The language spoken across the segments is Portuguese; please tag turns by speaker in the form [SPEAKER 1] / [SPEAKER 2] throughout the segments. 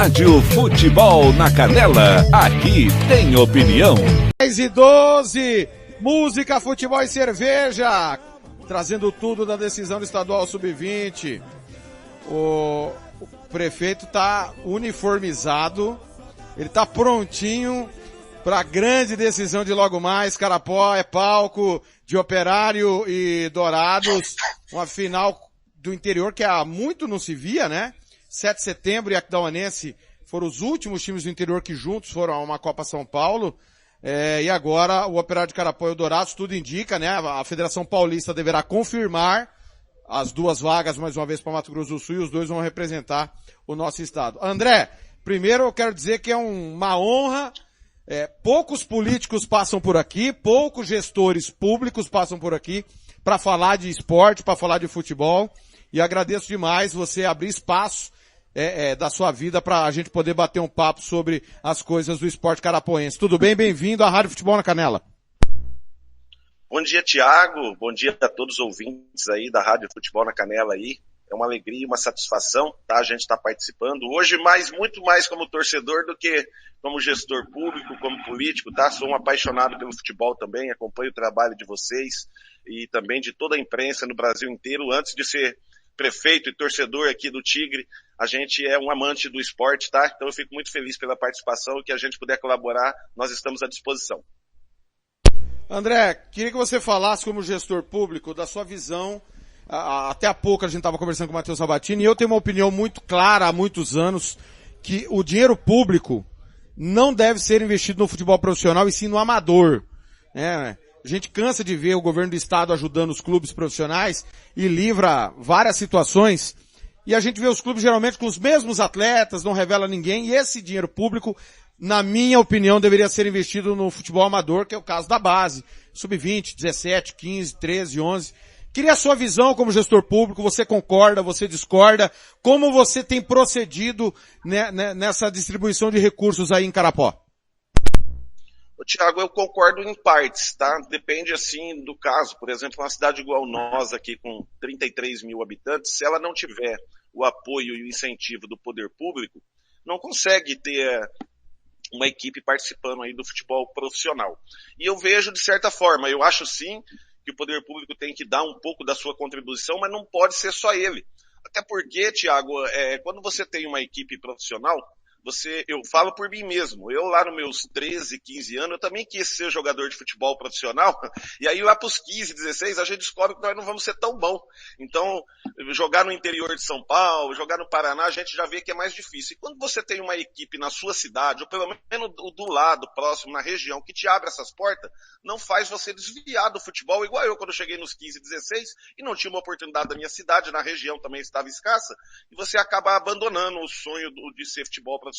[SPEAKER 1] Rádio Futebol na Canela, aqui tem opinião.
[SPEAKER 2] 10:12, música, futebol e cerveja, trazendo tudo da decisão do estadual sub-20. O prefeito tá uniformizado, ele tá prontinho para a grande decisão de logo mais. Carapó é palco de Operário e Dourados, uma final do interior que há muito não se via, né? 7 de setembro e Aquidauanense foram os últimos times do interior que juntos foram a uma Copa São Paulo. E agora o Operário de Carapó e o Dourados, tudo indica, né? A Federação Paulista deverá confirmar as duas vagas mais uma vez para Mato Grosso do Sul e os dois vão representar o nosso estado. André, primeiro eu quero dizer que é uma honra. Poucos políticos passam por aqui, poucos gestores públicos passam por aqui para falar de esporte, para falar de futebol. E agradeço demais você abrir espaço da sua vida para a gente poder bater um papo sobre as coisas do esporte carapoense. Tudo bem? Bem-vindo à Rádio Futebol na Canela.
[SPEAKER 3] Bom dia, Thiago. Bom dia a todos os ouvintes aí da Rádio Futebol na Canela aí. É uma alegria e uma satisfação, tá? A gente está participando hoje, mas muito mais como torcedor do que como gestor público, como político, tá? Sou um apaixonado pelo futebol também, acompanho o trabalho de vocês e também de toda a imprensa no Brasil inteiro. Antes de ser prefeito e torcedor aqui do Tigre, a gente é um amante do esporte, tá? Então eu fico muito feliz pela participação e que a gente puder colaborar, nós estamos à disposição.
[SPEAKER 2] André, queria que você falasse como gestor público da sua visão. Até há pouco a gente estava conversando com o Matheus Sabatini e eu tenho uma opinião muito clara há muitos anos que o dinheiro público não deve ser investido no futebol profissional e sim no amador. A gente cansa de ver o governo do estado ajudando os clubes profissionais e livra várias situações e a gente vê os clubes geralmente com os mesmos atletas, não revela ninguém e esse dinheiro público, na minha opinião, deveria ser investido no futebol amador, que é o caso da base, sub-20, 17, 15, 13, 11. Queria a sua visão como gestor público, você concorda, você discorda, como você tem procedido nessa distribuição de recursos aí em Carapó?
[SPEAKER 3] Thiago, eu concordo em partes, tá? Depende, assim, do caso. Por exemplo, uma cidade igual nós aqui, com 33 mil habitantes, se ela não tiver o apoio e o incentivo do poder público, não consegue ter uma equipe participando aí do futebol profissional. E eu vejo, de certa forma, eu acho sim que o poder público tem que dar um pouco da sua contribuição, mas não pode ser só ele. Até porque, Thiago, quando você tem uma equipe profissional, eu falo por mim mesmo, eu lá nos meus 13, 15 anos, eu também quis ser jogador de futebol profissional, e aí lá pros 15, 16, a gente descobre que nós não vamos ser tão bom. Então, jogar no interior de São Paulo, jogar no Paraná, a gente já vê que é mais difícil. E quando você tem uma equipe na sua cidade, ou pelo menos do lado, próximo, na região, que te abre essas portas, não faz você desviar do futebol, igual eu quando cheguei nos 15, 16, e não tinha uma oportunidade da minha cidade, na região também estava escassa, e você acaba abandonando o sonho de ser futebol profissional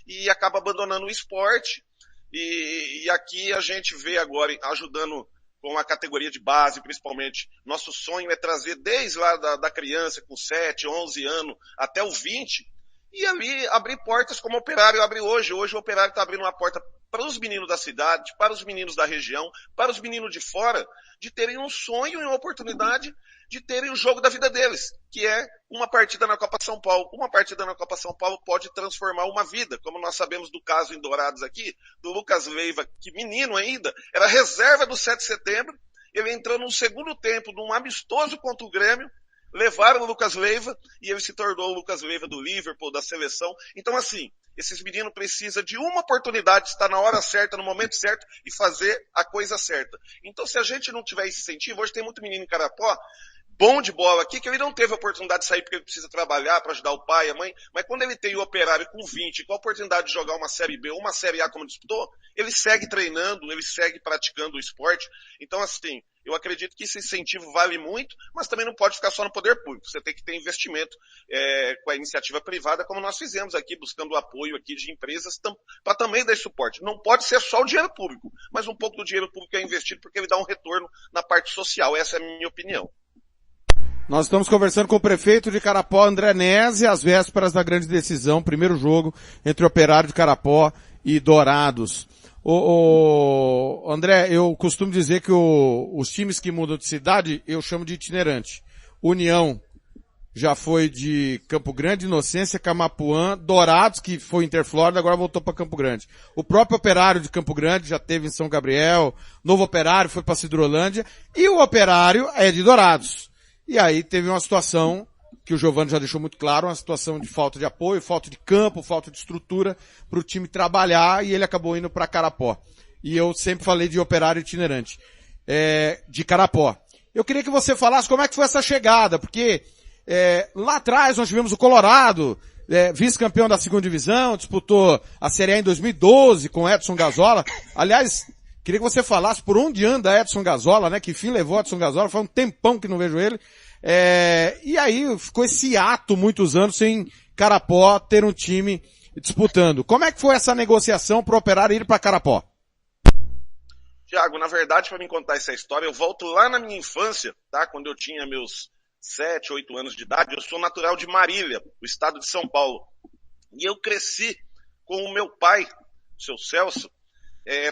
[SPEAKER 3] e acaba abandonando o esporte e aqui a gente vê agora ajudando com a categoria de base, principalmente. Nosso sonho é trazer desde lá da criança com 7, 11 anos até o 20 e ali abrir portas como o Operário abre hoje. Hoje o Operário está abrindo uma porta para os meninos da cidade, para os meninos da região, para os meninos de fora, de terem um sonho e uma oportunidade de terem o jogo da vida deles, que é uma partida na Copa São Paulo. Uma partida na Copa São Paulo pode transformar uma vida, como nós sabemos do caso em Dourados aqui, do Lucas Leiva, que menino ainda, era reserva do 7 de setembro, ele entrou num segundo tempo, num amistoso contra o Grêmio, levaram o Lucas Leiva e ele se tornou o Lucas Leiva do Liverpool, da seleção. Então, assim, esses meninos precisam de uma oportunidade de estar na hora certa, no momento certo e fazer a coisa certa. Então, se a gente não tiver esse incentivo, hoje tem muito menino em Carapó, bom de bola aqui, que ele não teve a oportunidade de sair porque ele precisa trabalhar para ajudar o pai, a mãe, mas quando ele tem o Operário com 20, com a oportunidade de jogar uma Série B ou uma Série A como disputou, ele segue treinando, ele segue praticando o esporte. Então, assim, eu acredito que esse incentivo vale muito, mas também não pode ficar só no poder público. Você tem que ter investimento com a iniciativa privada, como nós fizemos aqui, buscando o apoio aqui de empresas para também dar suporte. Não pode ser só o dinheiro público, mas um pouco do dinheiro público é investido porque ele dá um retorno na parte social. Essa é a minha opinião.
[SPEAKER 2] Nós estamos conversando com o prefeito de Carapó, André Nese, às vésperas da grande decisão, primeiro jogo entre Operário de Carapó e Dourados. André, eu costumo dizer que os times que mudam de cidade, eu chamo de itinerante. União já foi de Campo Grande, Inocência, Camapuã, Dourados, que foi Interflórida, agora voltou para Campo Grande. O próprio Operário de Campo Grande já teve em São Gabriel, Novo Operário foi para Cidrolândia, e o Operário é de Dourados. E aí teve uma situação que o Giovani já deixou muito claro, uma situação de falta de apoio, falta de campo, falta de estrutura para o time trabalhar, e ele acabou indo para Carapó. E eu sempre falei de Operário itinerante, de Carapó. Eu queria que você falasse como é que foi essa chegada, porque lá atrás nós tivemos o Colorado, vice-campeão da segunda divisão, disputou a Série A em 2012 com Edson Gazola. Aliás, queria que você falasse por onde anda Edson Gazola, né? Que fim levou Edson Gazola, faz um tempão que não vejo ele. E aí ficou esse ato muitos anos sem Carapó ter um time disputando. Como é que foi essa negociação para o Operário ir para Carapó?
[SPEAKER 3] Tiago, na verdade, para me contar essa história, eu volto lá na minha infância, tá? Quando eu tinha meus 7, 8 anos de idade. Eu sou natural de Marília, do estado de São Paulo. E eu cresci com o meu pai, o seu Celso,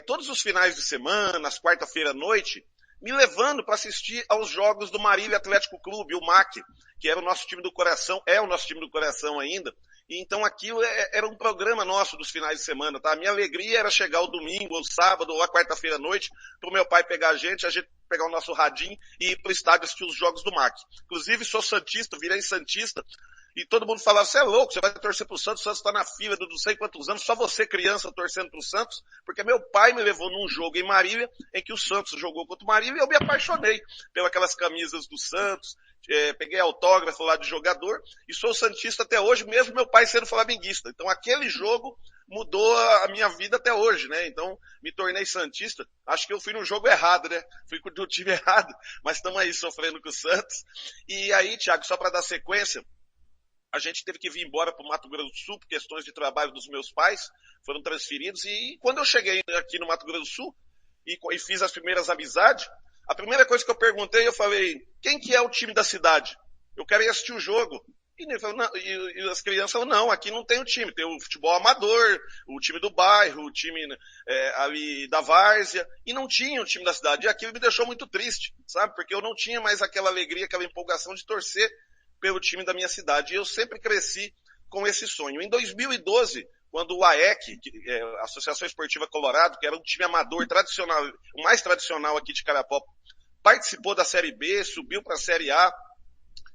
[SPEAKER 3] todos os finais de semana, às quarta-feira à noite, me levando para assistir aos jogos do Marília Atlético Clube, o MAC, que era o nosso time do coração, é o nosso time do coração ainda. E então aquilo era um programa nosso dos finais de semana, tá? A minha alegria era chegar o domingo, ou sábado, ou a quarta-feira à noite, pro meu pai pegar a gente pegar o nosso radinho e ir pro estádio assistir os jogos do MAC. Inclusive, sou santista, virei santista, e todo mundo falava, você é louco, você vai torcer pro Santos, o Santos tá na fila de não sei quantos anos, só você criança torcendo pro Santos, porque meu pai me levou num jogo em Marília, em que o Santos jogou contra o Marília, e eu me apaixonei pelas camisas do Santos, peguei autógrafo lá de jogador, e sou santista até hoje, mesmo meu pai sendo flamenguista. Então aquele jogo mudou a minha vida até hoje, né? Então me tornei santista. Acho que eu fui no jogo errado, né? Fui do time errado, mas estamos aí sofrendo com o Santos. E aí, Thiago, só para dar sequência, a gente teve que vir embora para o Mato Grosso do Sul por questões de trabalho dos meus pais, foram transferidos, e quando eu cheguei aqui no Mato Grosso do Sul e fiz as primeiras amizades, a primeira coisa que eu perguntei, eu falei, quem que é o time da cidade? Eu quero ir assistir o jogo. E as crianças falaram, não, aqui não tem o time, tem o futebol amador, o time do bairro, o time ali da várzea, e não tinha o time da cidade. E aquilo me deixou muito triste, sabe? Porque eu não tinha mais aquela alegria, aquela empolgação de torcer pelo time da minha cidade. E eu sempre cresci com esse sonho. Em 2012, quando o AEC, a Associação Esportiva Colorado, que era um time amador tradicional, o mais tradicional aqui de Carapó, participou da Série B, subiu para a Série A,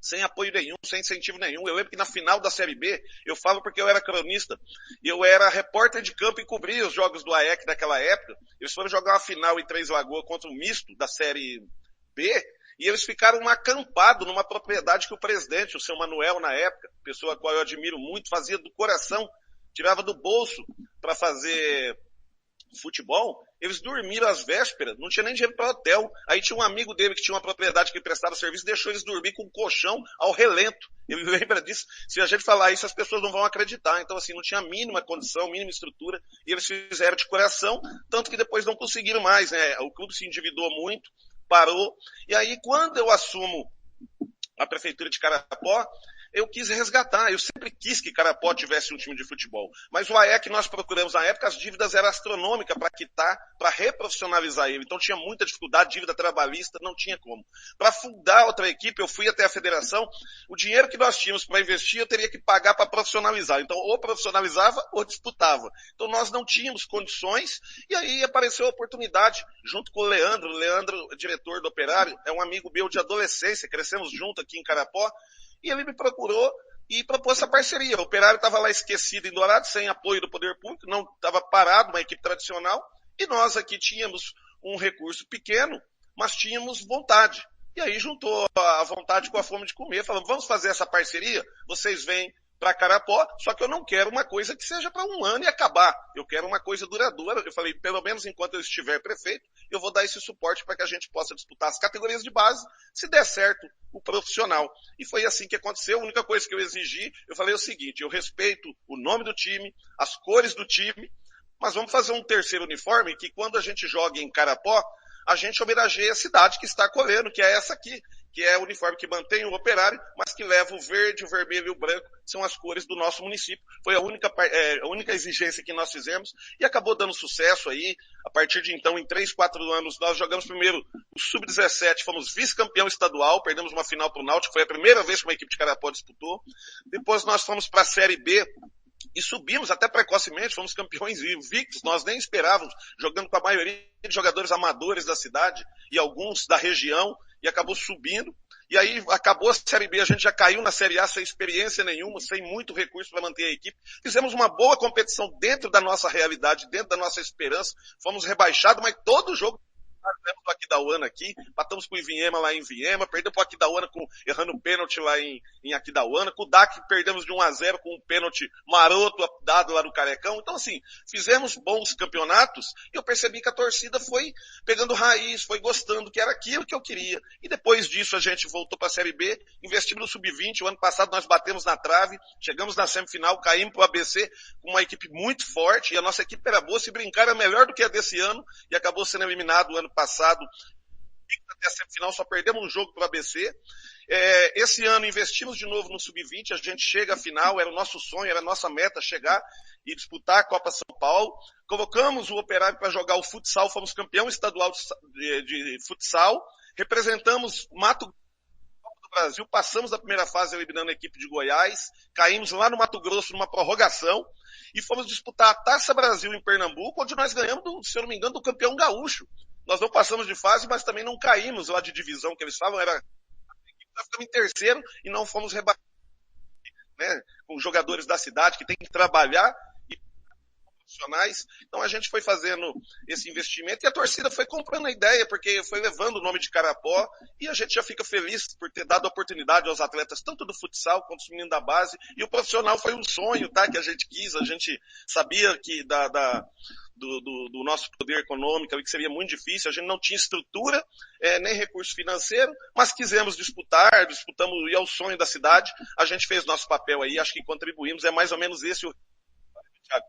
[SPEAKER 3] sem apoio nenhum, sem incentivo nenhum. Eu lembro que na final da Série B, eu falo porque eu era cronista, eu era repórter de campo e cobria os jogos do AEC naquela época. Eles foram jogar uma final em Três Lagoas contra o misto da Série B, e eles ficaram acampados numa propriedade que o presidente, o seu Manuel na época, pessoa a qual eu admiro muito, fazia do coração, tirava do bolso para fazer futebol. Eles dormiram às vésperas, não tinha nem dinheiro para hotel. Aí tinha um amigo dele que tinha uma propriedade que prestava serviço, deixou eles dormir com um colchão ao relento. Ele lembra disso. Se a gente falar isso, as pessoas não vão acreditar. Então, assim, não tinha a mínima condição, mínima estrutura, e eles fizeram de coração, tanto que depois não conseguiram mais, né? O clube se endividou muito, parou. E aí, quando eu assumo a prefeitura de Carapó, eu quis resgatar. Eu sempre quis que Carapó tivesse um time de futebol. Mas o AEC, nós procuramos na época, as dívidas eram astronômicas para quitar, para reprofissionalizar ele. Então tinha muita dificuldade, dívida trabalhista, não tinha como. Para fundar outra equipe, eu fui até a federação, o dinheiro que nós tínhamos para investir, eu teria que pagar para profissionalizar. Então ou profissionalizava ou disputava. Então nós não tínhamos condições, e aí apareceu a oportunidade, junto com o Leandro, diretor do Operário, é um amigo meu de adolescência, crescemos junto aqui em Carapó, e ele me procurou e propôs essa parceria. O Operário estava lá esquecido em Dourados, sem apoio do poder público, não estava parado, uma equipe tradicional, e nós aqui tínhamos um recurso pequeno, mas tínhamos vontade. E aí juntou a vontade com a fome de comer, falando, vamos fazer essa parceria, vocês vêm para Carapó, só que eu não quero uma coisa que seja para um ano e acabar. Eu quero uma coisa duradoura. Eu falei, pelo menos enquanto eu estiver prefeito, eu vou dar esse suporte para que a gente possa disputar as categorias de base, se der certo o profissional. E foi assim que aconteceu. A única coisa que eu exigi, eu falei o seguinte, eu respeito o nome do time, as cores do time, mas vamos fazer um terceiro uniforme que quando a gente joga em Carapó, a gente homenageia a cidade que está acolhendo, que é essa aqui, que é o uniforme que mantém o Operário, mas que leva o verde, o vermelho e o branco, são as cores do nosso município. Foi a única exigência que nós fizemos e acabou dando sucesso aí. A partir de então, em 3, 4 anos, nós jogamos primeiro o Sub-17, fomos vice-campeão estadual, perdemos uma final para o Náutico, foi a primeira vez que uma equipe de Carapó disputou. Depois nós fomos para a Série B, e subimos até precocemente, fomos campeões invictos, nós nem esperávamos, jogando com a maioria de jogadores amadores da cidade e alguns da região, e acabou subindo. E aí acabou a Série B, a gente já caiu na Série A sem experiência nenhuma, sem muito recurso para manter a equipe. Fizemos uma boa competição dentro da nossa realidade, dentro da nossa esperança. Fomos rebaixados, mas todo jogo perdemos pro Aquidauana aqui, matamos com o Ivinhema lá em Viema, perdemos pro Aquidauana errando pênalti lá em Aquidauana, com o DAC perdemos de 1-0 com um pênalti maroto dado lá no Carecão. Então assim, fizemos bons campeonatos e eu percebi que a torcida foi pegando raiz, foi gostando, que era aquilo que eu queria. E depois disso a gente voltou para a Série B, investimos no Sub-20, o ano passado nós batemos na trave, chegamos na semifinal, caímos pro ABC com uma equipe muito forte e a nossa equipe era boa, se brincar era melhor do que a desse ano e acabou sendo eliminado o ano passado até a semifinal, só perdemos um jogo para o ABC. Esse ano investimos de novo no Sub-20, a gente chega à final, era o nosso sonho, era a nossa meta chegar e disputar a Copa São Paulo. Colocamos o Operário para jogar o futsal, fomos campeão estadual de futsal, representamos Mato Grosso do Brasil, passamos da primeira fase eliminando a equipe de Goiás, caímos lá no Mato Grosso numa prorrogação e fomos disputar a Taça Brasil em Pernambuco, onde nós ganhamos, se eu não me engano, do campeão gaúcho. Nós não passamos de fase, mas também não caímos lá de divisão, que eles falam, nós ficamos em terceiro e não fomos rebatidos, né, com jogadores da cidade que têm que trabalhar e profissionais. Então a gente foi fazendo esse investimento e a torcida foi comprando a ideia, porque foi levando o nome de Carapó e a gente já fica feliz por ter dado oportunidade aos atletas, tanto do futsal quanto os meninos da base. E o profissional foi um sonho, tá, que a gente quis, a gente sabia que do nosso poder econômico, que seria muito difícil, a gente não tinha estrutura, nem recurso financeiro, mas quisemos disputamos, e é o sonho da cidade, a gente fez nosso papel aí, acho que contribuímos, é mais ou menos esse o... Thiago.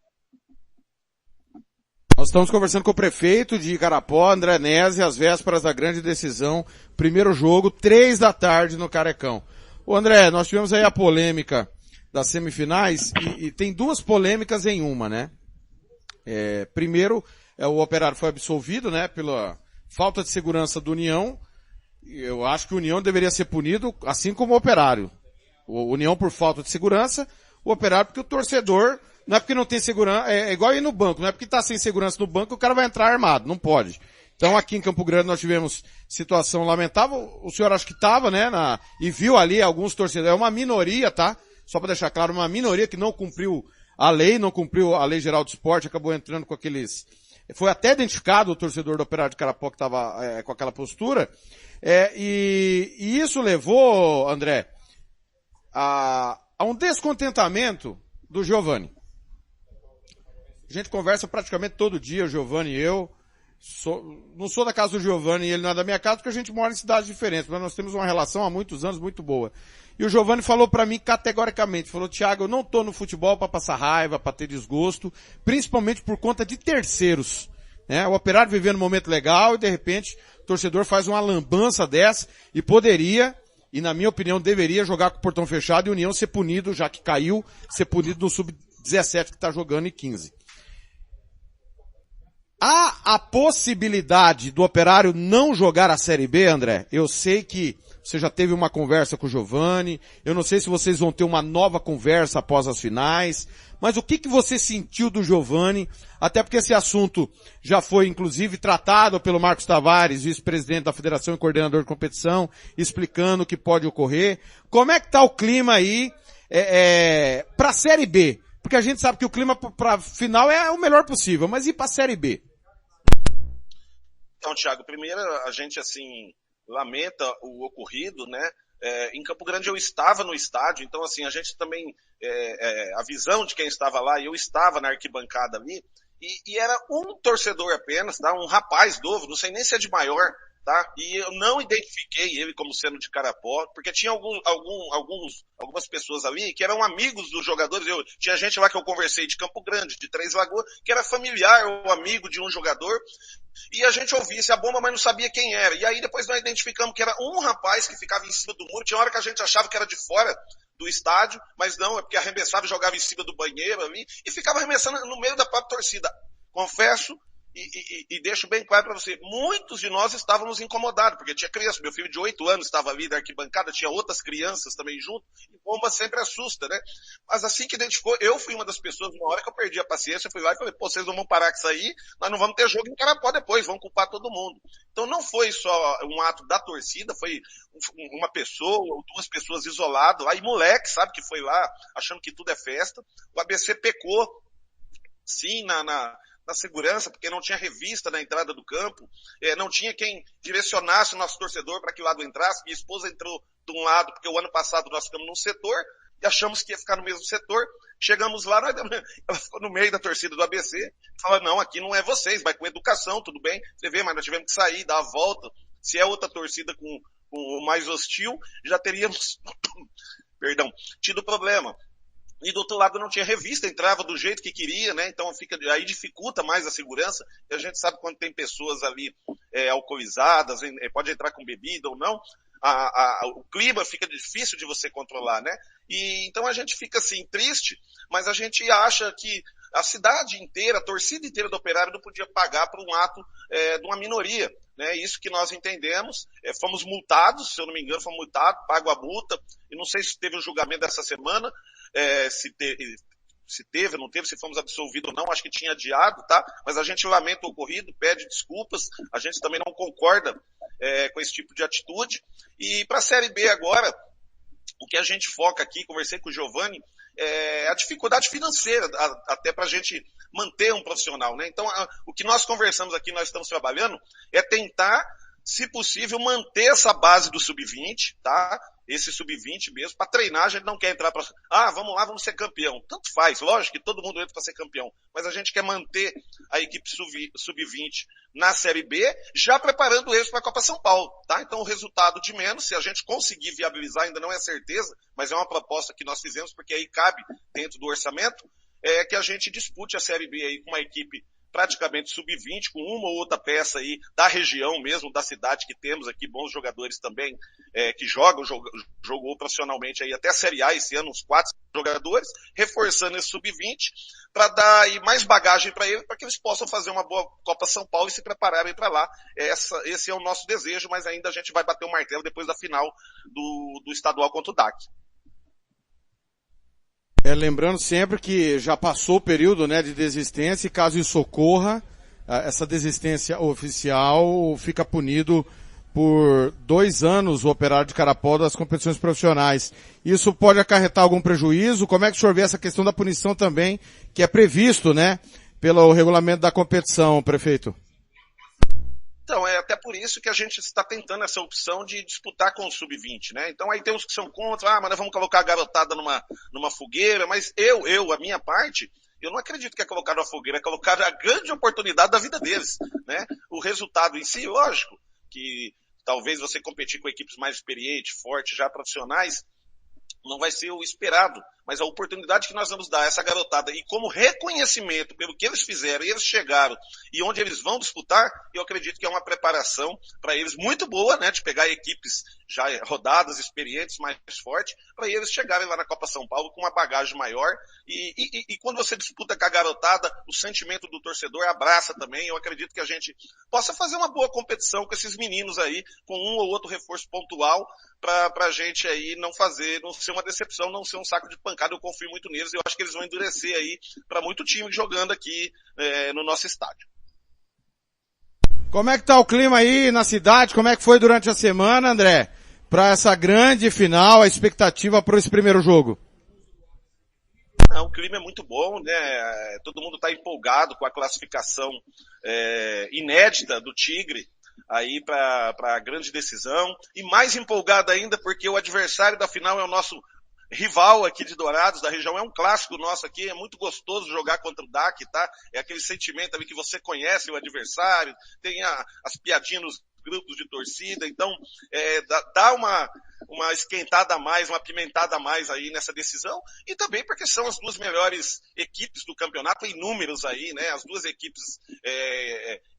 [SPEAKER 2] Nós estamos conversando com o prefeito de Igarapó, André Nese, às vésperas da grande decisão, primeiro jogo, 3 da tarde no Carecão. Ô André, nós tivemos aí a polêmica das semifinais, e tem 2 polêmicas em uma, né? Primeiro, o Operário foi absolvido, né, pela falta de segurança do União. Eu acho que o União deveria ser punido, assim como o Operário. O União por falta de segurança, o Operário porque o torcedor, não é porque não tem segurança, é igual ir no banco, não é porque tá sem segurança no banco, o cara vai entrar armado, não pode. Então aqui em Campo Grande nós tivemos situação lamentável, o senhor acho que estava, né, e viu ali alguns torcedores, é uma minoria, tá? Só para deixar claro, uma minoria que não cumpriu a lei, não cumpriu a Lei Geral do Esporte, acabou entrando com aqueles... Foi até identificado o torcedor do Operário de Carapó que estava com aquela postura. E isso levou, André, a um descontentamento do Giovani. A gente conversa praticamente todo dia, o Giovani e eu. Não sou da casa do Giovani e ele não é da minha casa, porque a gente mora em cidades diferentes, mas nós temos uma relação há muitos anos muito boa. E o Giovani falou pra mim categoricamente, falou, Thiago, eu não tô no futebol pra passar raiva, pra ter desgosto, principalmente por conta de terceiros, né? O Operário vivendo um momento legal e de repente o torcedor faz uma lambança dessa e poderia, e na minha opinião deveria jogar com o portão fechado e o União ser punido, já que caiu, ser punido no Sub-17 que tá jogando em 15. Há a possibilidade do Operário não jogar a Série B, André? Eu sei que você já teve uma conversa com o Giovani, eu não sei se vocês vão ter uma nova conversa após as finais, mas o que você sentiu do Giovani? Até porque esse assunto já foi inclusive tratado pelo Marcos Tavares, vice-presidente da Federação e coordenador de competição, explicando o que pode ocorrer. Como é que tá o clima aí para a Série B? Porque a gente sabe que o clima para final é o melhor possível, mas e para a Série B?
[SPEAKER 3] Então, Thiago, primeiro a gente, assim, lamenta o ocorrido, né? Em Campo Grande eu estava no estádio, então, assim, a gente também, a visão de quem estava lá, eu estava na arquibancada ali, e era um torcedor apenas, tá? Um rapaz novo, não sei nem se é de maior, tá? E eu não identifiquei ele como sendo de Carapó, porque tinha algumas pessoas ali que eram amigos dos jogadores. Tinha gente lá que eu conversei de Campo Grande, de Três Lagoas, que era familiar ou amigo de um jogador, e a gente ouvia a bomba, mas não sabia quem era. E aí depois nós identificamos que era um rapaz que ficava em cima do muro. Tinha hora que a gente achava que era de fora do estádio, mas não, é porque arremessava e jogava em cima do banheiro ali, e ficava arremessando no meio da própria torcida. Confesso, e deixo bem claro para você, muitos de nós estávamos incomodados, porque tinha criança, meu filho de 8 anos estava ali da arquibancada, tinha outras crianças também junto, e bomba sempre assusta, né? Mas assim que identificou, eu fui uma das pessoas, uma hora que eu perdi a paciência, eu fui lá e falei, pô, vocês não vão parar com isso aí, nós não vamos ter jogo em Carapó depois, vão culpar todo mundo. Então não foi só um ato da torcida, foi uma pessoa ou duas pessoas isoladas lá, e moleque, sabe, que foi lá achando que tudo é festa. O ABC pecou, sim, na segurança, porque não tinha revista na entrada do campo, não tinha quem direcionasse o nosso torcedor para que lado entrasse. Minha esposa entrou de um lado, porque o ano passado nós ficamos num setor, e achamos que ia ficar no mesmo setor. Chegamos lá, ela ficou no meio da torcida do ABC, fala, não, aqui não é vocês, vai com educação, tudo bem, você vê, mas nós tivemos que sair, dar a volta. Se é outra torcida com o mais hostil, já teríamos, perdão, tido problema. E do outro lado não tinha revista, entrava do jeito que queria, né? Então aí dificulta mais a segurança. E a gente sabe quando tem pessoas ali alcoolizadas, pode entrar com bebida ou não, o clima fica difícil de você controlar, né? E então a gente fica assim triste, mas a gente acha que a cidade inteira, a torcida inteira do Operário não podia pagar por um ato de uma minoria, né? Isso que nós entendemos. Fomos multados, se eu não me engano, fomos multados, pago a multa, e não sei se teve um julgamento dessa semana, se teve, não teve, se fomos absolvidos ou não, acho que tinha adiado, tá? Mas a gente lamenta o ocorrido, pede desculpas, a gente também não concorda com esse tipo de atitude. E para a Série B agora, o que a gente foca aqui, conversei com o Giovanni, a dificuldade financeira, até para a gente manter um profissional, né? Então, o que nós conversamos aqui, nós estamos trabalhando, é tentar, se possível, manter essa base do sub-20, tá? Esse sub-20 mesmo, para treinar, a gente não quer entrar para, vamos lá, vamos ser campeão. Tanto faz, lógico que todo mundo entra para ser campeão, mas a gente quer manter a equipe sub-20 na Série B, já preparando eles para a Copa São Paulo, tá? Então o resultado de menos, se a gente conseguir viabilizar, ainda não é certeza, mas é uma proposta que nós fizemos, porque aí cabe dentro do orçamento, que a gente dispute a Série B aí com uma equipe praticamente sub-20, com uma ou outra peça aí da região mesmo, da cidade que temos aqui, bons jogadores também, que jogou profissionalmente aí até a Série A esse ano, uns 4 jogadores, reforçando esse sub-20, para dar aí mais bagagem para eles, para que eles possam fazer uma boa Copa São Paulo e se prepararem para lá. Esse é o nosso desejo, mas ainda a gente vai bater o martelo depois da final do estadual contra o DAC.
[SPEAKER 2] Lembrando sempre que já passou o período, né, de desistência, e caso isso ocorra, essa desistência oficial fica punido por 2 anos o Operário de Carapó das competições profissionais. Isso pode acarretar algum prejuízo? Como é que o senhor vê essa questão da punição também, que é previsto, né, pelo regulamento da competição, prefeito?
[SPEAKER 3] Então, é até por isso que a gente está tentando essa opção de disputar com o sub-20, né? Então aí tem uns que são contra, mas nós vamos colocar a garotada numa fogueira, mas a minha parte, eu não acredito que é colocar numa fogueira, é colocar a grande oportunidade da vida deles, né? O resultado em si, lógico, que talvez você competir com equipes mais experientes, fortes, já profissionais, não vai ser o esperado, mas a oportunidade que nós vamos dar a essa garotada, e como reconhecimento pelo que eles fizeram, e eles chegaram, e onde eles vão disputar, eu acredito que é uma preparação para eles muito boa, né, de pegar equipes já rodadas, experientes, mais fortes, para eles chegarem lá na Copa São Paulo com uma bagagem maior, e quando você disputa com a garotada, o sentimento do torcedor abraça também. Eu acredito que a gente possa fazer uma boa competição com esses meninos aí, com um ou outro reforço pontual, pra gente aí não ser uma decepção, não ser um saco de pancada. Eu confio muito neles, eu acho que eles vão endurecer aí para muito time jogando aqui no nosso estádio.
[SPEAKER 2] Como é que tá o clima aí na cidade? Como é que foi durante a semana, André? Para essa grande final, a expectativa para esse primeiro jogo?
[SPEAKER 3] O clima é muito bom, né? Todo mundo está empolgado com a classificação inédita do Tigre aí para a grande decisão, e mais empolgado ainda porque o adversário da final é o nosso rival aqui de Dourados, da região. É um clássico nosso aqui, é muito gostoso jogar contra o DAC, tá? É aquele sentimento ali que você conhece o adversário, tem as piadinhas nos grupos de torcida, então dá uma esquentada a mais, uma pimentada a mais aí nessa decisão, e também porque são as duas melhores equipes do campeonato em números aí, né? As duas equipes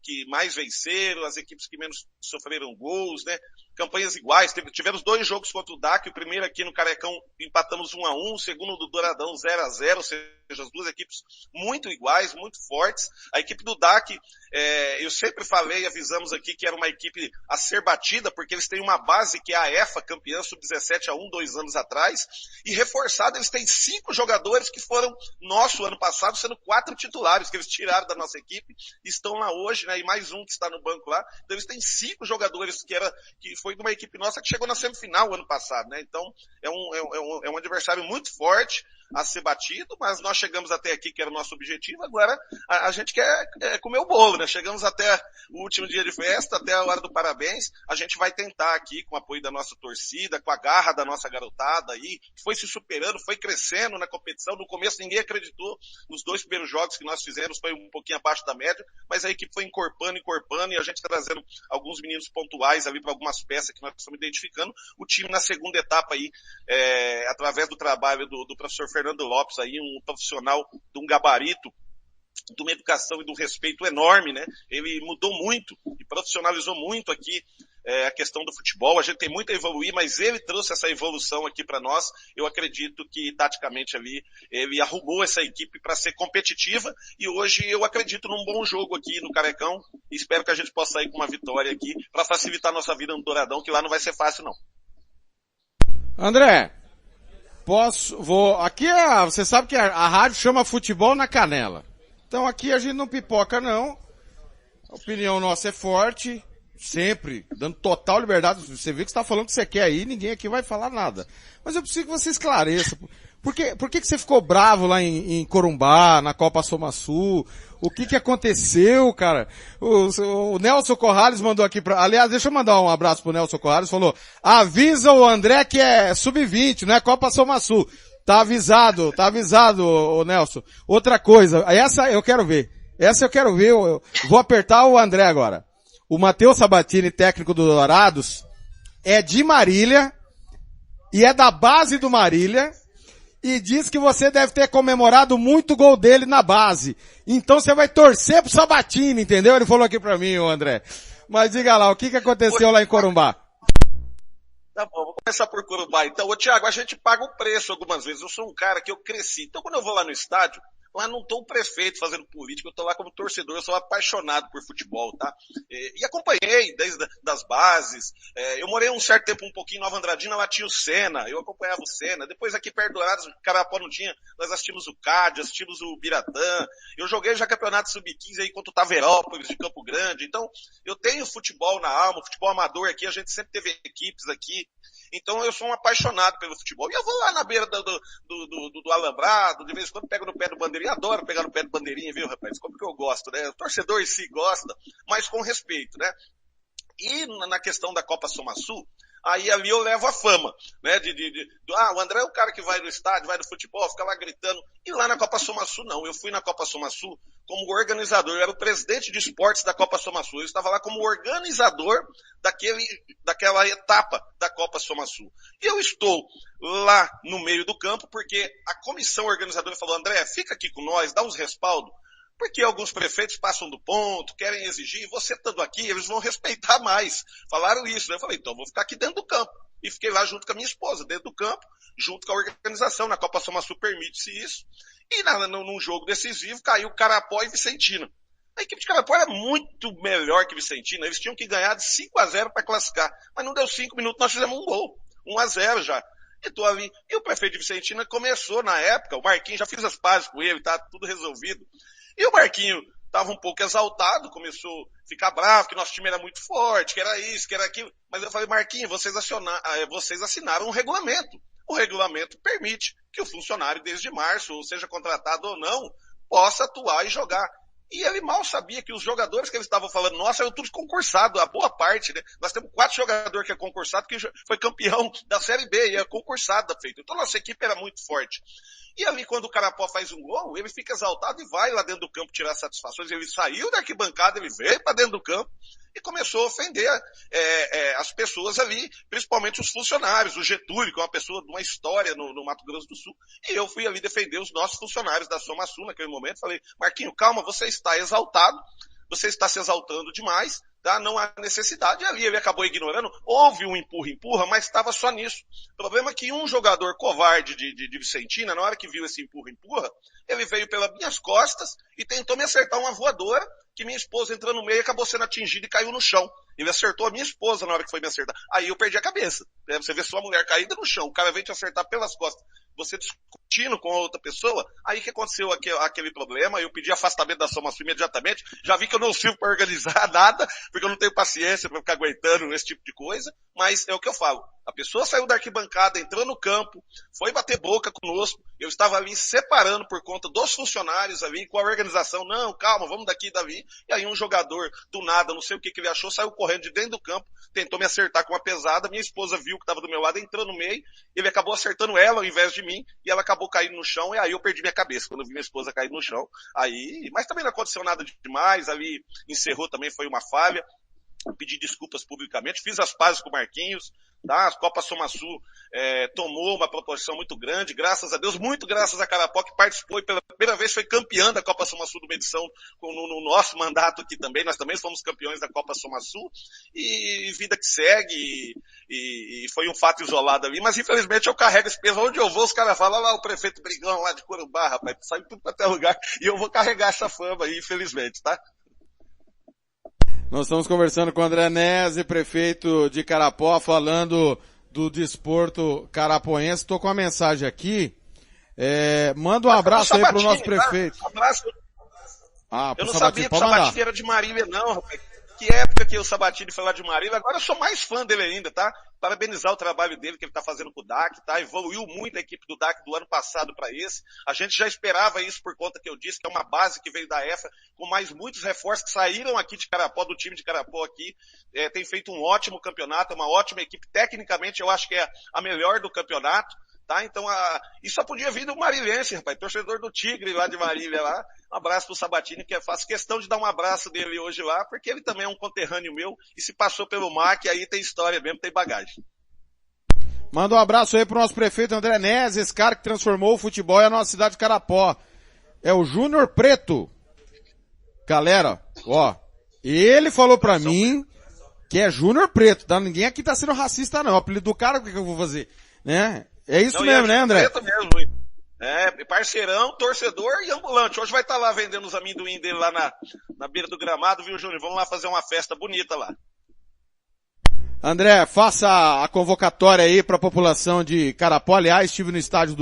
[SPEAKER 3] que mais venceram, as equipes que menos sofreram gols, né? Campanhas iguais, tivemos 2 jogos contra o DAC, o primeiro aqui no Carecão empatamos 1-1, o segundo do Douradão 0-0, ou seja, as duas equipes muito iguais, muito fortes. A equipe do DAC, eu sempre falei, avisamos aqui que era uma equipe a ser batida, porque eles têm uma base que é a EFA, campeã sub-17 há 2 anos atrás, e reforçado, eles têm 5 jogadores que foram nosso ano passado, sendo 4 titulares que eles tiraram da nossa equipe, e estão lá hoje, né, e mais um que está no banco lá. Então eles têm 5 jogadores que foi de uma equipe nossa que chegou na semifinal ano passado, né? Então é um adversário muito forte a ser batido, mas nós chegamos até aqui, que era o nosso objetivo. Agora a gente quer comer o bolo, né? Chegamos até o último dia de festa, até a hora do parabéns. A gente vai tentar aqui, com o apoio da nossa torcida, com a garra da nossa garotada aí, que foi se superando, foi crescendo na competição. No começo ninguém acreditou nos 2 primeiros jogos que nós fizemos, foi um pouquinho abaixo da média, mas a equipe foi encorpando, e a gente trazendo alguns meninos pontuais ali para algumas peças que nós estamos identificando. O time na segunda etapa aí, através do trabalho do professor Fernando Lopes aí, um profissional de um gabarito, de uma educação e de um respeito enorme, né? Ele mudou muito e profissionalizou muito aqui a questão do futebol. A gente tem muito a evoluir, mas ele trouxe essa evolução aqui para nós. Eu acredito que, taticamente ali, ele arrumou essa equipe para ser competitiva, e hoje eu acredito num bom jogo aqui no Carecão, e espero que a gente possa sair com uma vitória aqui para facilitar a nossa vida no Douradão, que lá não vai ser fácil, não.
[SPEAKER 2] André, aqui você sabe que a rádio chama Futebol na Canela. Então aqui a gente não pipoca não, a opinião nossa é forte, sempre, dando total liberdade. Você vê que você está falando o que você quer aí, ninguém aqui vai falar nada. Mas eu preciso que você esclareça. Por que você ficou bravo lá em Corumbá, na Copa Soma Sul? O que aconteceu, cara? O Nelson Corrales mandou aqui aliás, deixa eu mandar um abraço pro Nelson Corrales, falou, avisa o André que é sub-20, não é Copa Soma Sul. Tá avisado, ô Nelson. Outra coisa, essa eu quero ver, eu vou apertar o André agora. O Matheus Sabatini, técnico do Dourados, é de Marília, e é da base do Marília, e diz que você deve ter comemorado muito gol dele na base. Então você vai torcer pro Sabatini, entendeu? Ele falou aqui pra mim, o André. Mas diga lá, o que aconteceu lá em Corumbá?
[SPEAKER 3] Tá bom, vou começar por Corumbá. Então, Thiago, a gente paga o preço algumas vezes. Eu sou um cara que eu cresci. Então, quando eu vou lá no estádio, lá não estou um prefeito fazendo política, eu estou lá como torcedor, eu sou apaixonado por futebol, tá? E acompanhei desde das bases. Eu morei um certo tempo um pouquinho em Nova Andradina, lá tinha o Senna, eu acompanhava o Senna. Depois aqui perto do Dourados, Carapó não tinha, nós assistimos o CAD, assistimos o Biratã. Eu joguei já campeonato sub-15 aí contra o Taverópolis de Campo Grande. Então, eu tenho futebol na alma, futebol amador aqui, a gente sempre teve equipes aqui. Então eu sou um apaixonado pelo futebol. E eu vou lá na beira do alambrado, de vez em quando pego no pé do bandeirinha. Adoro pegar no pé do bandeirinha, viu, rapaz? Como que eu gosto, né? O torcedor em si gosta, mas com respeito, né? E na questão da Copa Soma Sul, aí ali eu levo a fama, né? O André é o cara que vai no estádio, vai no futebol, fica lá gritando. E lá na Copa Soma Sul, não. Eu fui na Copa Soma Sul como organizador, eu era o presidente de esportes da Copa Soma Sul. Eu estava lá como organizador daquela etapa da Copa Soma Sul. E eu estou lá no meio do campo porque a comissão organizadora falou, André, fica aqui com nós, dá uns respaldo, porque alguns prefeitos passam do ponto, querem exigir, você estando aqui, eles vão respeitar mais. Falaram isso, né? Eu falei, então vou ficar aqui dentro do campo. E fiquei lá junto com a minha esposa, dentro do campo, junto com a organização. Na Copa Soma Sul permite-se isso. E num jogo decisivo caiu Carapó e Vicentina. A equipe de Carapó era muito melhor que Vicentina. Eles tinham que ganhar de 5-0 para classificar. Mas não deu 5 minutos, nós fizemos um gol. 1-0 já. E tô ali. E o prefeito de Vicentina começou na época, o Marquinhos, já fiz as pazes com ele, tá tudo resolvido. E o Marquinho estava um pouco exaltado, começou a ficar bravo, que nosso time era muito forte, que era isso, que era aquilo. Mas eu falei, Marquinho, vocês assinaram um regulamento. O regulamento permite que o funcionário, desde março, ou seja contratado ou não, possa atuar e jogar. E ele mal sabia que os jogadores que eles estavam falando, nossa, eram todos concursados, a boa parte, né? Nós temos 4 jogadores que é concursado, que foi campeão da Série B, e é concursado da feita. Então nossa equipe era muito forte. E ali, quando o Carapó faz um gol, ele fica exaltado e vai lá dentro do campo tirar satisfações. Ele saiu da arquibancada, ele veio para dentro do campo e começou a ofender as pessoas ali, principalmente os funcionários, o Getúlio, que é uma pessoa de uma história no Mato Grosso do Sul. E eu fui ali defender os nossos funcionários da Soma Sul naquele momento. Falei, Marquinho, calma, você está exaltado, você está se exaltando demais, tá? Não há necessidade. E ali ele acabou ignorando. Houve um empurra-empurra, mas estava só nisso. O problema é que um jogador covarde de Vicentina, na hora que viu esse empurra-empurra, ele veio pelas minhas costas e tentou me acertar uma voadora, que minha esposa entrou no meio e acabou sendo atingida e caiu no chão. Ele acertou a minha esposa na hora que foi me acertar. Aí eu perdi a cabeça. Você vê sua mulher caída no chão, o cara vem te acertar pelas costas, você discutindo com a outra pessoa, aí que aconteceu aquele problema, eu pedi afastamento da Soma Sul imediatamente, já vi que eu não sirvo para organizar nada, porque eu não tenho paciência para ficar aguentando esse tipo de coisa, mas é o que eu falo. A pessoa saiu da arquibancada, entrou no campo, foi bater boca conosco, eu estava ali separando por conta dos funcionários ali, com a organização, não, calma, vamos daqui, dali, e aí um jogador, do nada, não sei o que ele achou, saiu correndo de dentro do campo, tentou me acertar com uma pesada, minha esposa viu que estava do meu lado, entrou no meio, ele acabou acertando ela ao invés de mim, e ela acabou caindo no chão, e aí eu perdi minha cabeça, quando eu vi minha esposa cair no chão, aí, mas também não aconteceu nada demais, ali encerrou também, foi uma falha, eu pedi desculpas publicamente, fiz as pazes com o Marquinhos, tá? A Copa Soma Sul tomou uma proporção muito grande, graças a Deus, muito graças a Carapó, que participou e pela primeira vez foi campeã da Copa Soma Sul de uma edição no nosso mandato aqui também, nós também fomos campeões da Copa Soma Sul, e vida que segue, e foi um fato isolado ali, mas infelizmente eu carrego esse peso, onde eu vou os caras falam, lá o prefeito Brigão lá de Corumbá, rapaz, sai tudo pra até lugar, e eu vou carregar essa fama aí, infelizmente, tá?
[SPEAKER 2] Nós estamos conversando com o André Nese, prefeito de Carapó, falando do desporto carapoense. Estou com uma mensagem aqui. Manda um abraço aí pro nosso prefeito.
[SPEAKER 3] Tá? Abraço.
[SPEAKER 2] Pro
[SPEAKER 3] eu não
[SPEAKER 2] Sabatini,
[SPEAKER 3] sabia que o Sabatini era de Marília, não, rapaz. Que época que o Sabatini foi lá de Marília. Agora eu sou mais fã dele ainda, tá? Parabenizar o trabalho dele que ele tá fazendo com o DAC, tá? Evoluiu muito a equipe do DAC do ano passado para esse. A gente já esperava isso por conta que eu disse que é uma base que veio da EFA, com mais muitos reforços que saíram aqui de Carapó, do time de Carapó aqui. Tem feito um ótimo campeonato, é uma ótima equipe. Tecnicamente eu acho que é a melhor do campeonato. Tá? Então, e só podia vir do marilhense, rapaz, torcedor do Tigre lá de Marília lá. Um abraço pro Sabatini, que eu faço questão de dar um abraço dele hoje lá, porque ele também é um conterrâneo meu, e se passou pelo MAC, aí tem história mesmo, tem bagagem.
[SPEAKER 2] Manda um abraço aí pro nosso prefeito André Nese, esse cara que transformou o futebol e a nossa cidade de Carapó. É o Júnior Preto. Galera, ó, ele falou pra mim que é Júnior Preto, tá? Ninguém aqui tá sendo racista não, o apelido do cara, o que eu vou fazer? Né? É isso não, mesmo, né, André?
[SPEAKER 3] Preto mesmo, parceirão, torcedor e ambulante. Hoje vai estar lá vendendo os amendoim dele lá na beira do gramado, viu, Júnior? Vamos lá fazer uma festa bonita lá.
[SPEAKER 2] André, faça a convocatória aí para a população de Carapó. Aliás, estive no estádio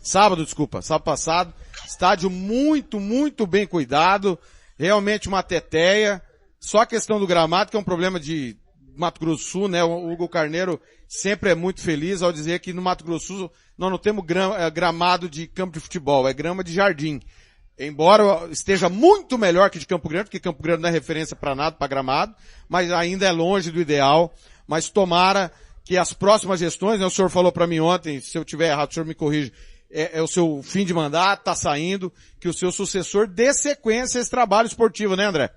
[SPEAKER 2] sábado passado. Estádio muito, muito bem cuidado. Realmente uma teteia. Só a questão do gramado, que é um problema de Mato Grosso do Sul, né? O Hugo Carneiro sempre é muito feliz ao dizer que no Mato Grosso do Sul nós não temos gramado de campo de futebol, é grama de jardim. Embora esteja muito melhor que de Campo Grande, porque Campo Grande não é referência para nada, para gramado, mas ainda é longe do ideal. Mas tomara que as próximas gestões, né, o senhor falou para mim ontem, se eu tiver errado, o senhor me corrige, é o seu fim de mandato, tá saindo, que o seu sucessor dê sequência a esse trabalho esportivo, né, André?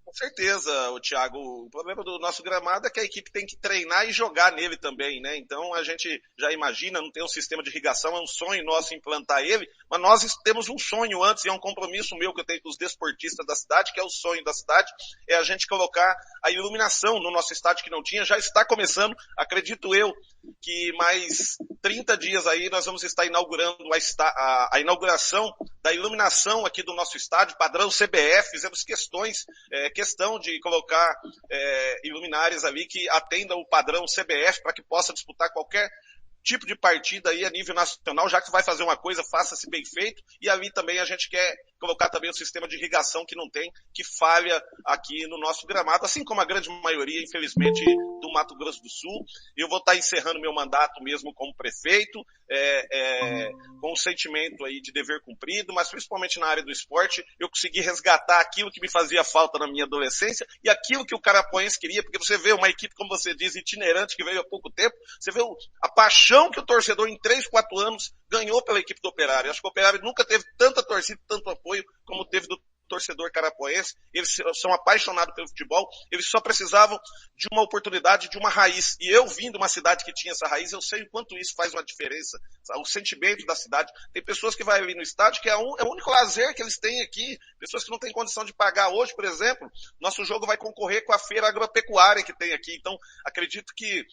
[SPEAKER 3] Com certeza, o Thiago. O problema do nosso gramado é que a equipe tem que treinar e jogar nele também, né? Então a gente já imagina, não tem um sistema de irrigação, é um sonho nosso implantar ele, mas nós temos um sonho antes, e é um compromisso meu que eu tenho com os desportistas da cidade, que é o sonho da cidade, é a gente colocar a iluminação no nosso estádio que não tinha, já está começando, acredito eu, que mais 30 dias aí nós vamos estar inaugurando a inauguração da iluminação aqui do nosso estádio, padrão CBF, fizemos questão de colocar iluminárias ali que atendam o padrão CBF para que possa disputar qualquer tipo de partida aí a nível nacional, já que vai fazer uma coisa, faça-se bem feito, e ali também a gente quer colocar também o sistema de irrigação que não tem, que falha aqui no nosso gramado, assim como a grande maioria, infelizmente, do Mato Grosso do Sul. Eu vou estar encerrando meu mandato mesmo como prefeito, com um sentimento aí de dever cumprido, mas principalmente na área do esporte, eu consegui resgatar aquilo que me fazia falta na minha adolescência e aquilo que o carapoense queria, porque você vê uma equipe, como você diz, itinerante, que veio há pouco tempo, você vê a paixão que o torcedor em 3, 4 anos ganhou pela equipe do Operário. Acho que o Operário nunca teve tanta torcida, tanto apoio como teve do torcedor carapoense. Eles são apaixonados pelo futebol, eles só precisavam de uma oportunidade, de uma raiz. E eu vim de uma cidade que tinha essa raiz, eu sei o quanto isso faz uma diferença. O sentimento da cidade. Tem pessoas que vão ali no estádio, que é o único lazer que eles têm aqui. Pessoas que não têm condição de pagar hoje, por exemplo. Nosso jogo vai concorrer com a feira agropecuária que tem aqui. Então, acredito que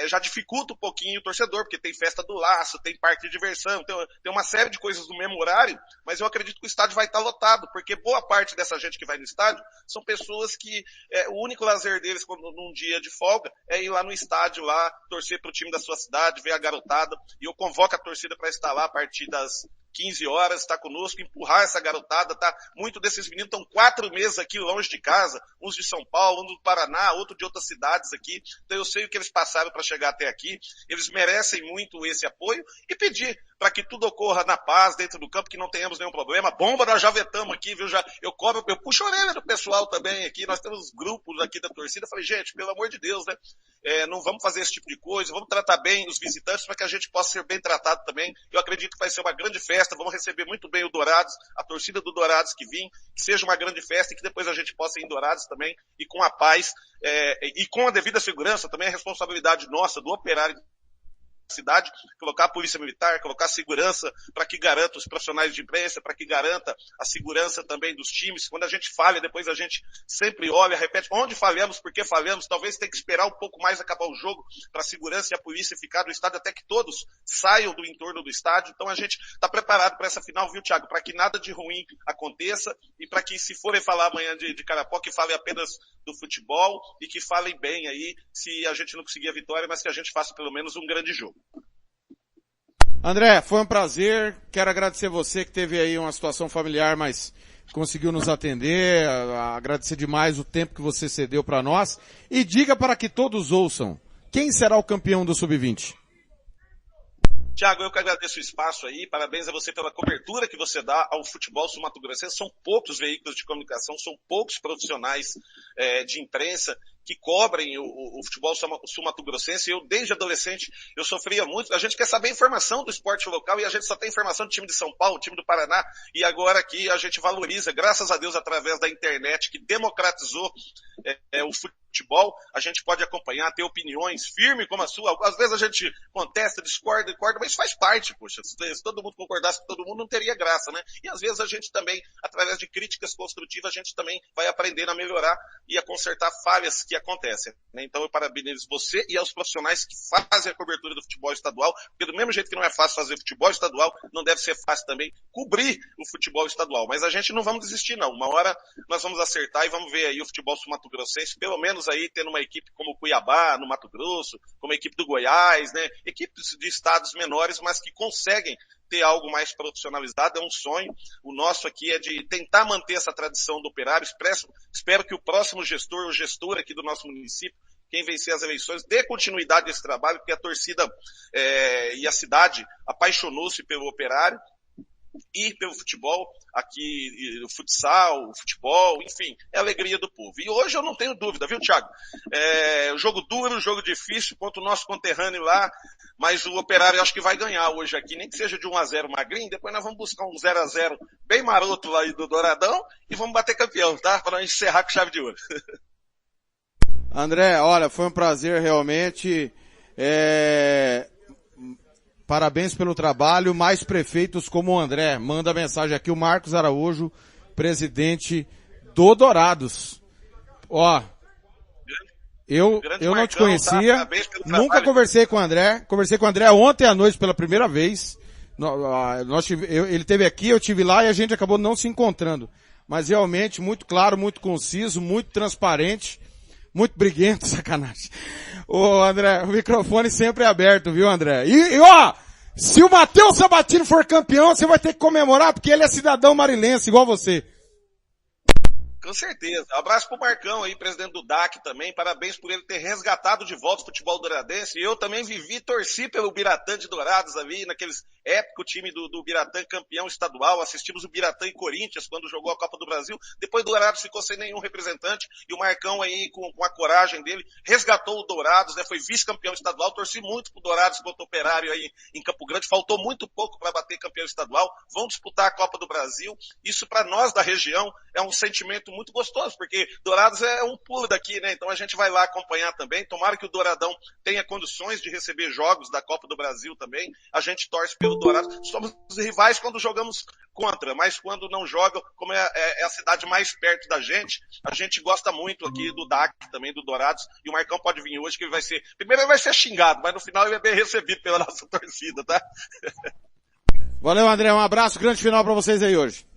[SPEAKER 3] já dificulta um pouquinho o torcedor, porque tem festa do laço, tem parque de diversão, tem uma série de coisas no mesmo horário, mas eu acredito que o estádio vai estar lotado, porque boa parte dessa gente que vai no estádio são pessoas que o único lazer deles num dia de folga é ir lá no estádio, lá torcer pro time da sua cidade, ver a garotada, e eu convoco a torcida para estar lá a partir das 15 horas, está conosco, empurrar essa garotada, tá? Muitos desses meninos estão 4 meses aqui longe de casa, uns de São Paulo, um do Paraná, outro de outras cidades aqui, então eu sei o que eles passaram para chegar até aqui, eles merecem muito esse apoio, e pedir para que tudo ocorra na paz, dentro do campo, que não tenhamos nenhum problema. Bomba nós já vetamos aqui, viu? Eu puxo a orelha do pessoal também aqui, nós temos grupos aqui da torcida, falei, gente, pelo amor de Deus, né? Não vamos fazer esse tipo de coisa, vamos tratar bem os visitantes para que a gente possa ser bem tratado também. Eu acredito que vai ser uma grande festa, vamos receber muito bem o Dourados, a torcida do Dourados que seja uma grande festa e que depois a gente possa ir em Dourados também e com a paz e com a devida segurança, também a responsabilidade nossa, do Operário cidade, colocar a polícia militar, colocar segurança para que garanta os profissionais de imprensa, para que garanta a segurança também dos times. Quando a gente falha, depois a gente sempre olha, repete onde falhamos, por que falhamos, talvez tenha que esperar um pouco mais acabar o jogo para a segurança e a polícia ficar no estádio até que todos saiam do entorno do estádio. Então a gente está preparado para essa final, viu, Thiago? Para que nada de ruim aconteça e para que, se forem falar amanhã de Carapó, que falem apenas do futebol e que falem bem aí, se a gente não conseguir a vitória, mas que a gente faça pelo menos um grande jogo.
[SPEAKER 2] André, foi um prazer, quero agradecer você que teve aí uma situação familiar, mas conseguiu nos atender, agradecer demais o tempo que você cedeu para nós, e diga para que todos ouçam, quem será o campeão do Sub-20?
[SPEAKER 3] Thiago, eu que agradeço o espaço aí, parabéns a você pela cobertura que você dá ao futebol sul-mato-grossense. São poucos veículos de comunicação, são poucos profissionais de imprensa que cobrem o futebol sul-mato-grossense. Eu, desde adolescente, eu sofria muito. A gente quer saber a informação do esporte local e a gente só tem informação do time de São Paulo, time do Paraná, e agora aqui a gente valoriza, graças a Deus, através da internet que democratizou o futebol, a gente pode acompanhar, ter opiniões firmes como a sua. Às vezes a gente contesta, discorda, mas faz parte, poxa. Se todo mundo concordasse com todo mundo, não teria graça, né? E às vezes a gente também, através de críticas construtivas, a gente também vai aprendendo a melhorar e a consertar falhas que acontecem, né? Então eu parabenizo você e aos profissionais que fazem a cobertura do futebol estadual, porque do mesmo jeito que não é fácil fazer futebol estadual, não deve ser fácil também cobrir o futebol estadual. Mas a gente não vamos desistir, não. Uma hora nós vamos acertar e vamos ver aí o futebol sul-mato-grossense, pelo menos aí tendo uma equipe como o Cuiabá, no Mato Grosso, como a equipe do Goiás, né? Equipes de estados menores, mas que conseguem ter algo mais profissionalizado. É um sonho. O nosso aqui é de tentar manter essa tradição do Operário. Espero que o próximo gestor ou gestora aqui do nosso município, quem vencer as eleições, dê continuidade a esse trabalho, porque a torcida e a cidade apaixonou-se pelo Operário e pelo futebol aqui, o futsal, o futebol, enfim, é a alegria do povo. E hoje eu não tenho dúvida, viu, Thiago? Jogo duro, jogo difícil contra o nosso conterrâneo lá, mas o Operário acho que vai ganhar hoje aqui, nem que seja de 1-0 magrinho, depois nós vamos buscar um 0-0 bem maroto lá do Douradão e vamos bater campeão, tá? Para nós encerrar com chave de ouro.
[SPEAKER 2] André, olha, foi um prazer realmente, parabéns pelo trabalho, mais prefeitos como o André. Manda mensagem aqui o Marcos Araújo, presidente do Dourados. Ó, eu não te conhecia, nunca conversei com o André, conversei com o André ontem à noite pela primeira vez. Ele esteve aqui, eu estive lá e a gente acabou não se encontrando. Mas realmente muito claro, muito conciso, muito transparente, muito briguento, sacanagem. Ô André, o microfone sempre é aberto, viu, André? E ó, se o Matheus Sabatino for campeão, você vai ter que comemorar, porque ele é cidadão marilense, igual você.
[SPEAKER 3] Com certeza. Abraço pro Marcão aí, presidente do DAC também. Parabéns por ele ter resgatado de volta o futebol douradense. Eu também torci pelo Biratã de Dourados ali, naqueles épico time do Biratã campeão estadual. Assistimos o Biratã e Corinthians quando jogou a Copa do Brasil. Depois do Dourados ficou sem nenhum representante. E o Marcão aí, com a coragem dele, resgatou o Dourados, né? Foi vice-campeão estadual. Torci muito pro Dourados contra o Operário aí em Campo Grande. Faltou muito pouco para bater campeão estadual. Vão disputar a Copa do Brasil. Isso para nós da região é um sentimento muito gostoso, porque Dourados é um pulo daqui, né? Então a gente vai lá acompanhar também. Tomara que o Douradão tenha condições de receber jogos da Copa do Brasil também. A gente torce pelo Dourados. Somos rivais quando jogamos contra, mas quando não jogam, como é a cidade mais perto da gente, a gente gosta muito aqui do DAC também, do Dourados. E o Marcão pode vir hoje, que ele vai ser... Primeiro ele vai ser xingado, mas no final ele é bem recebido pela nossa torcida, tá?
[SPEAKER 2] Valeu, André. Um abraço, grande final pra vocês aí hoje.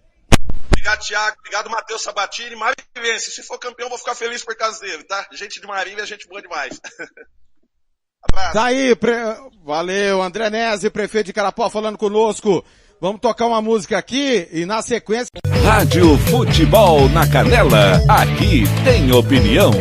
[SPEAKER 3] Obrigado, Thiago. Obrigado, Matheus Sabatini. Marilense, se for campeão, vou ficar feliz por causa dele, tá? Gente de Marília, gente boa demais. Abraço.
[SPEAKER 2] Tá aí, valeu, André Nese, prefeito de Carapó, falando conosco. Vamos tocar uma música aqui e na sequência...
[SPEAKER 1] Rádio Futebol na Canela, aqui tem opinião.